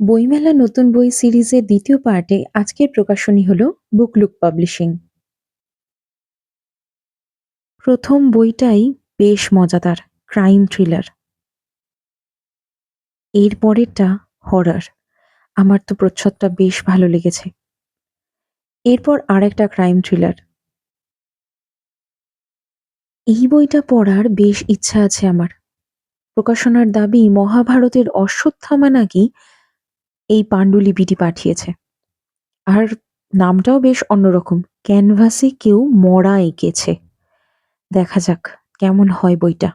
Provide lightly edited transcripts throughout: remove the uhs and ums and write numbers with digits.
বইমেলা নতুন বই সিরিজের দ্বিতীয় পার্টে আজকের প্রকাশনী হলো বুকলুক পাবলিশিং। প্রথম বইটাই বেশ মজাদার, ক্রাইম থ্রিলার। এর পরেরটা হরর। আমার তো প্রচ্ছদটা বেশ ভালো লেগেছে। এরপর আরেকটা ক্রাইম থ্রিলার। এই বইটা পড়ার বেশ ইচ্ছা আছে আমার। প্রকাশনার দাবি মহাভারতের অশ্বত্থামা নাকি এই পাণ্ডুলিপিটি পাঠিয়েছে। আর নামটাও বেশ অন্যরকম, ক্যানভাসে কেউ মরা এঁকেছে। দেখা যাক কেমন হয় বইটা।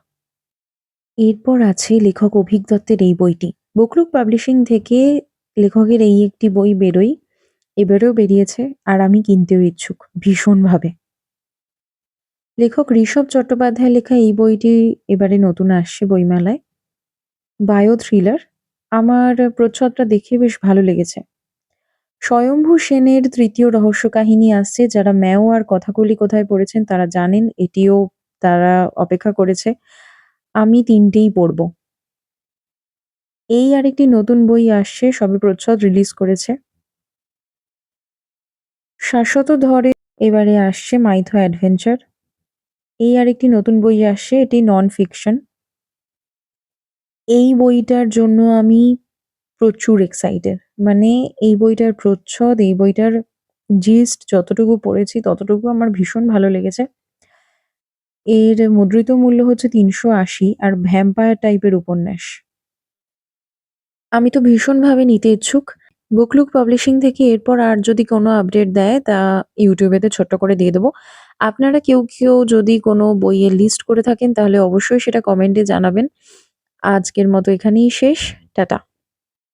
এরপর আছে লেখক অভীক দত্তের এই বইটি। বুকলুক পাবলিশিং থেকে লেখকের এই একটি বই বেরোয়, এবারেও বেরিয়েছে, আর আমি কিনতেও ইচ্ছুক ভীষণভাবে। লেখক ঋষভ চট্টোপাধ্যায় লেখা এই বইটি এবারে নতুন আসছে বইমেলায়। Bio thriller. আমার প্রচ্ছদটা দেখে বেশ ভালো লেগেছে। স্বয়ম্ভু সেনের তৃতীয় রহস্য কাহিনী আসছে। যারা ম্যাও আর কথাকলি কোথায় পড়েছেন তারা জানেন এটিও তারা অপেক্ষা করেছে। আমি ৩টেই পড়ব। এই আরেকটি নতুন বই আসছে, সবে প্রচ্ছদ রিলিজ করেছে। শাশ্বত ধরে এবারে আসছে মাইথো অ্যাডভেঞ্চার। এই আরেকটি নতুন বই আসছে, এটি নন ফিকশন। এই বইটার জন্য আমি প্রচুর এক্সাইটেড। মানে এই বইটার প্রচ্ছদ, এই বইটার জিস্ট যতটুকু পড়েছি ততটুকু আমার ভীষণ ভালো লেগেছে। এর মুদ্রিত মূল্য হচ্ছে ৩৮০ আর ভ্যাম্পায়ার টাইপের উপন্যাস। আমি তো ভীষণভাবে নিতে ইচ্ছুক। বুকলুক পাবলিশিং থেকে এরপর আর যদি কোনো আপডেট দেয় তা YouTube তে ছোট্ট করে দিয়ে দেবো। আপনারা কেউ যদি কোনো বইয়ের লিস্ট করে থাকেন তাহলে অবশ্যই সেটা কমেন্টে জানাবেন। আজকের মতো এখানেই শেষ। টাটা।